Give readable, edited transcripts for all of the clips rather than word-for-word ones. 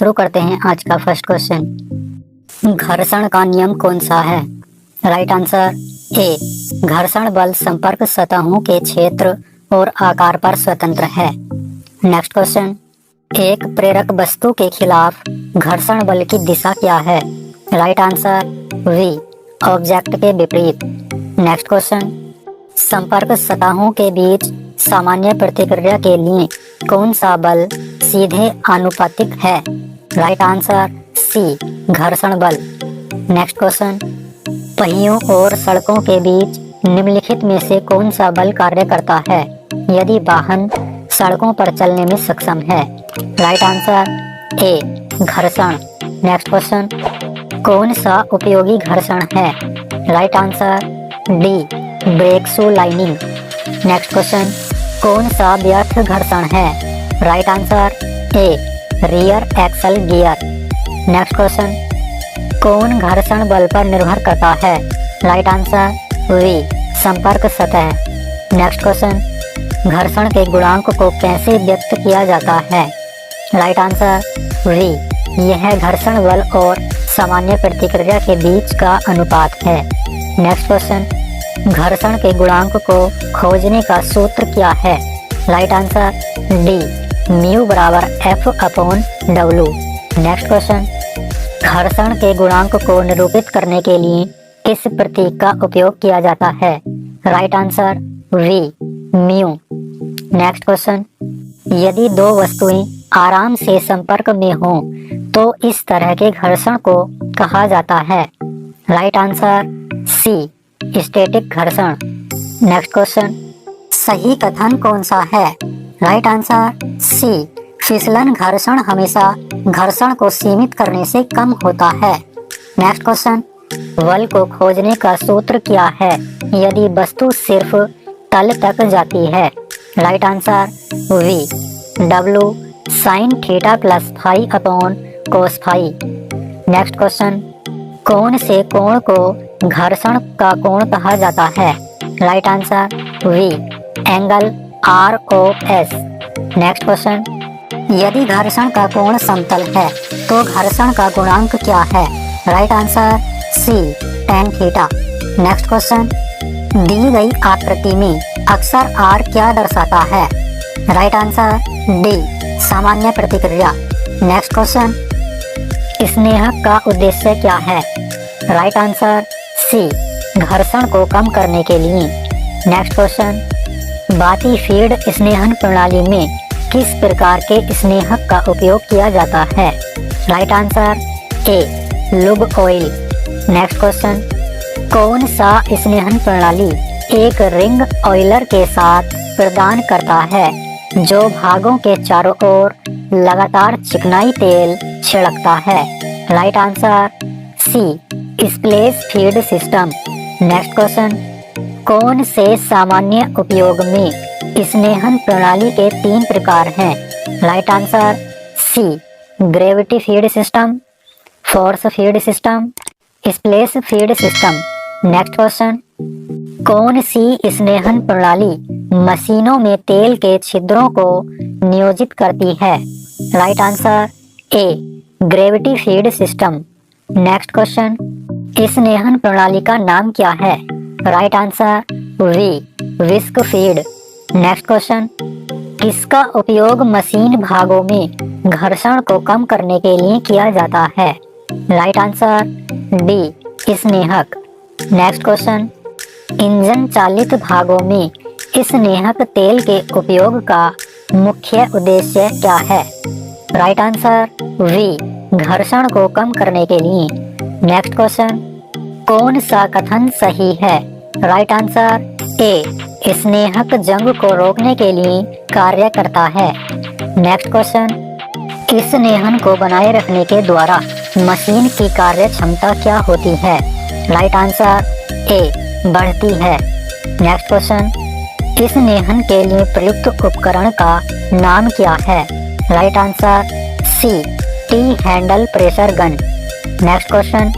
शुरू करते हैं आज का फर्स्ट क्वेश्चन। घर्षण का नियम कौन सा है? राइट आंसर ए, घर्षण बल संपर्क सतहों के क्षेत्र और आकार पर स्वतंत्र है। नेक्स्ट क्वेश्चन, एक प्रेरक वस्तु के खिलाफ घर्षण बल की दिशा क्या है? राइट आंसर वी, ऑब्जेक्ट के विपरीत। नेक्स्ट क्वेश्चन, संपर्क सतहों के बीच सामान्य प्रतिक्रिया के लिए कौन सा बल सीधे आनुपातिक है? राइट आंसर सी, घर्षण बल। नेक्स्ट क्वेश्चन, पहियों और सड़कों के बीच निम्नलिखित में से कौन सा बल कार्य करता है यदि वाहन सड़कों पर चलने में सक्षम है? राइट आंसर ए, घर्षण। नेक्स्ट क्वेश्चन, कौन सा उपयोगी घर्षण है? Right answer D, brake shoe lining. Next question, कौन सा व्यर्थ घर्षण है? Right answer A, rear axle gear. Next question, कौन घर्षण बल पर निर्भर करता है? राइट आंसर वी, संपर्क सतह। नेक्स्ट क्वेश्चन, घर्षण के गुणांक को कैसे व्यक्त किया जाता है? राइट आंसर वी, यह घर्षण बल और सामान्य प्रतिक्रिया के बीच का अनुपात है। नेक्स्ट क्वेश्चन, घर्षण के गुणांक को खोजने का सूत्र क्या है? राइट आंसर डी, म्यू बराबर F upon W. Next question, घर्षण के गुणांक को निरूपित करने के लिए किस प्रतीक का उपयोग किया जाता है? Right answer B, mu. Next question, यदि दो वस्तुएं आराम से संपर्क में हों तो इस तरह के घर्षण को कहा जाता है? राइट आंसर सी, स्टैटिक घर्षण। नेक्स्ट क्वेश्चन, सही कथन कौन सा है? राइट आंसर सी, फिसलन घर्षण हमेशा घर्षण को सीमित करने से कम होता है। नेक्स्ट क्वेश्चन, बल को खोजने का सूत्र क्या है यदि वस्तु सिर्फ तल तक जाती है? Right answer B, W sine theta plus phi upon cos phi. Next question, कौन से कोण को घर्षण का कोण कहा जाता है? Right answer B, angle R O S. Next question, यदि घर्षण का कोण समतल है तो घर्षण का गुणांक क्या है? Right answer C, tan theta. Next question, दी गई आकृति में अक्षर आर क्या दर्शाता है? राइट आंसर डी, सामान्य प्रतिक्रिया। नेक्स्ट क्वेश्चन, स्नेहक का उद्देश्य क्या है? राइट आंसर सी, घर्षण को कम करने के लिए। नेक्स्ट क्वेश्चन, बाती फीड स्नेहन प्रणाली में किस प्रकार के स्नेहक का उपयोग किया जाता है? Right answer A, lube oil. Next question, कौन सा स्नेहन प्रणाली एक रिंग ऑयलर के साथ प्रदान करता है जो भागों के चारों ओर लगातार चिकनाई तेल छिड़कता है? Right answer C, splash feed system. Next question, कौन से सामान्य उपयोग में स्नेहन प्रणाली के 3 प्रकार हैं? Right answer C, gravity feed system, force feed system, splash feed system. Next question, कौन सी स्नेहन प्रणाली मशीनों में तेल के छिद्रों को नियोजित करती है? Right answer A, gravity feed system. Next question, स्नेहन प्रणाली का नाम क्या है? Right answer B, wick feed. Next question, किसका उपयोग मशीन भागों में घर्षण को कम करने के लिए किया जाता है? राइट आंसर डी, स्नेहक। नेक्स्ट क्वेश्चन, इंजन चालित भागों में स्नेहक तेल के उपयोग का मुख्य उद्देश्य क्या है? राइट आंसर वी, घर्षण को कम करने के लिए। नेक्स्ट क्वेश्चन, कौन सा कथन सही है? राइट आंसर ए, स्नेहक जंग को रोकने के लिए कार्य करता है। नेक्स्ट क्वेश्चन, स्नेहन को बनाए रखने के द्वारा मशीन की कार्य क्षमता क्या होती है? राइट आंसर ए, बढ़ती है। नेक्स्ट क्वेश्चन, स्नेहन के लिए प्रयुक्त उपकरण का नाम क्या है? Right answer C, T handle pressure gun. Next question,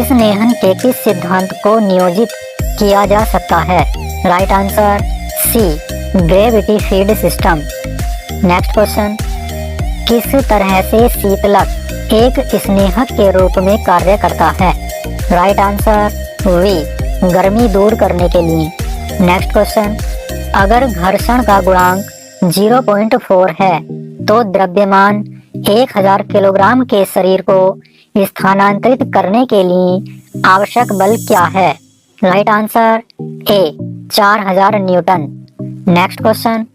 स्नेहन के किस सिद्धांत को नियोजित किया जा सकता है? Right answer C, gravity feed system. Next question, किस तरह से शीतलक एक स्नेहक के रूप में कार्य करता है? राइट आंसर वी, गर्मी दूर करने के लिए। नेक्स्ट क्वेश्चन, अगर घर्षण का गुणांक 0.4 है तो द्रव्यमान 1000 किलोग्राम के शरीर को स्थानांतरित करने के लिए आवश्यक बल क्या है? राइट आंसर ए, 4000 न्यूटन। नेक्स्ट क्वेश्चन,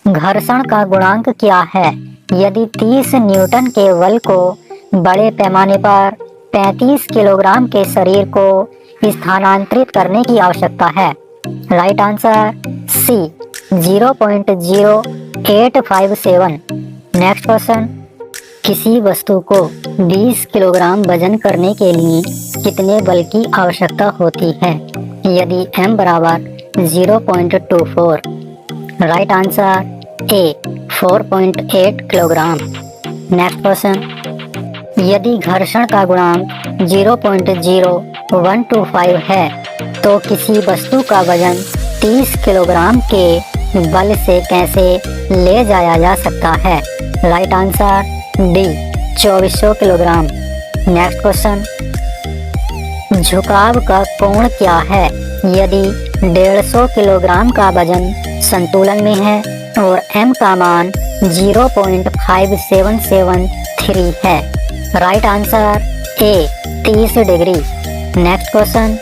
घर्षण का गुणांक क्या है यदि 30 न्यूटन के बल को बड़े पैमाने पर 35 किलोग्राम के शरीर को स्थानांतरित करने की आवश्यकता है? Right answer C, 0.0857। Next question, किसी वस्तु को 20 किलोग्राम वजन करने के लिए कितने बल की आवश्यकता होती है यदि m बराबर 0.24? राइट आंसर ए, 4.8 किलोग्राम। नेक्स्ट क्वेश्चन, यदि घर्षण का गुणांक 0.0125 है तो किसी वस्तु का वजन 30 किलोग्राम के बल से कैसे ले जाया जा सकता है? Right answer D, 2400 kilogram. Next question, झुकाव का कोण क्या है यदि 150 किलोग्राम का वजन संतुलन में है और m का मान 0.5773 है? राइट आंसर ए, 30 डिग्री। नेक्स्ट क्वेश्चन,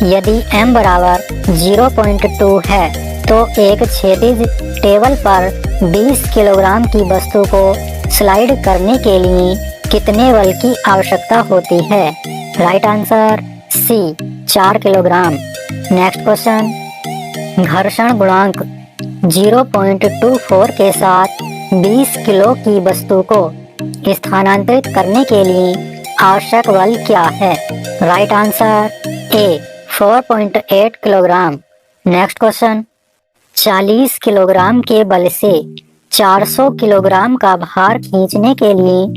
यदि m बराबर 0.2 है तो एक क्षैतिज टेबल पर 20 किलोग्राम की वस्तु को स्लाइड करने के लिए कितने बल की आवश्यकता होती है? Right answer C, 4 kilogram. Next question, घर्षण गुणांक 0.24 के साथ 20 किलो की वस्तु को स्थानांतरित करने के लिए आवश्यक बल क्या है? राइट आंसर ए, 4.8 किलोग्राम। नेक्स्ट क्वेश्चन, 40 किलोग्राम के बल से 400 किलोग्राम का भार खींचने के लिए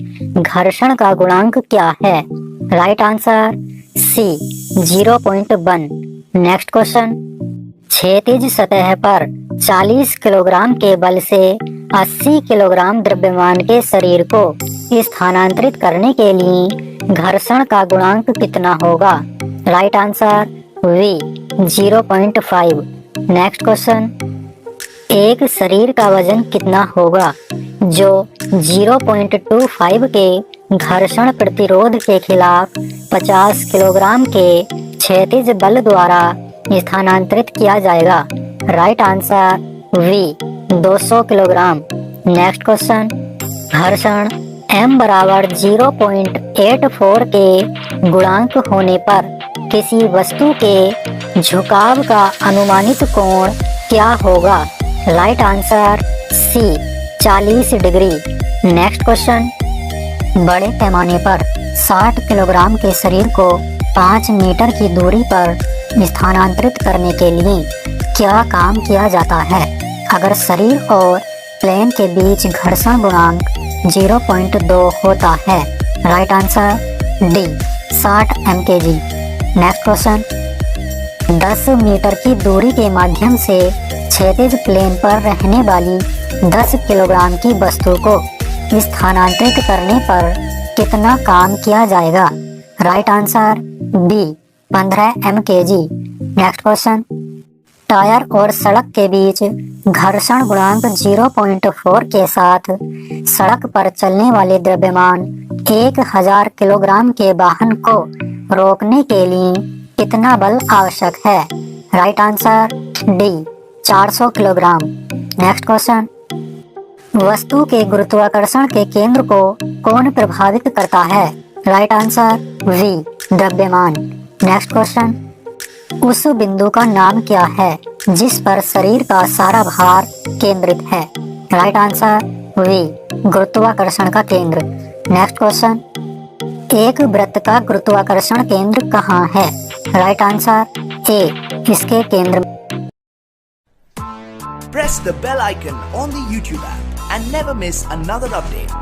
घर्षण का गुणांक क्या है? Right answer C, 0.1। Next question, क्षैतिज सतह पर 40 किलोग्राम के बल से 80 किलोग्राम द्रव्यमान के शरीर को स्थानांतरित करने के लिए घर्षण का गुणांक कितना होगा? Right answer B, 0.5। Next question, एक शरीर का वजन कितना होगा जो 0.25 के घर्षण प्रतिरोध के खिलाफ 50 किलोग्राम के क्षैतिज बल द्वारा स्थानांतरित किया जाएगा? Right answer B, 200 kilogram. Next question, घर्षण m बराबर 0.84 के गुणांक होने पर किसी वस्तु के झुकाव का अनुमानित कोण क्या होगा? Right answer C, 40 degree. Next question, बड़े पैमाने पर 60 किलोग्राम के शरीर को 5 मीटर की दूरी पर स्थानांतरित करने के लिए क्या काम किया जाता है अगर शरीर और प्लेन के बीच घर्षण गुणांक 0.2 होता है? Right answer D, 60 mkg। Next question, 10 metre की दूरी के माध्यम से क्षैतिज प्लेन पर रहने वाली 10 किलोग्राम की वस्तु को स्थानांतरित करने पर कितना काम किया जाएगा? Right answer B, 15 mkg। Next question, tyre और सड़क के बीच घर्षण गुणांक 0.4 के साथ सड़क पर चलने वाले द्रव्यमान 1000 किलोग्राम के वाहन को रोकने के लिए कितना बल आवश्यक है? Right answer D, 400 kilogram. Next question, वस्तु के गुरुत्वाकर्षण के केंद्र को कौन प्रभावित करता है? राइट आंसर वी, द्रव्यमान। नेक्स्ट क्वेश्चन, उस बिंदु का नाम क्या है जिस पर शरीर का सारा भार केंद्रित है? राइट आंसर वी, गुरुत्वाकर्षण का केंद्र। नेक्स्ट क्वेश्चन, एक वृत्त का गुरुत्वाकर्षण केंद्र कहाँ है? राइट आंसर ए, इसके केंद्र में। Press the bell icon on the YouTube app and never miss another update.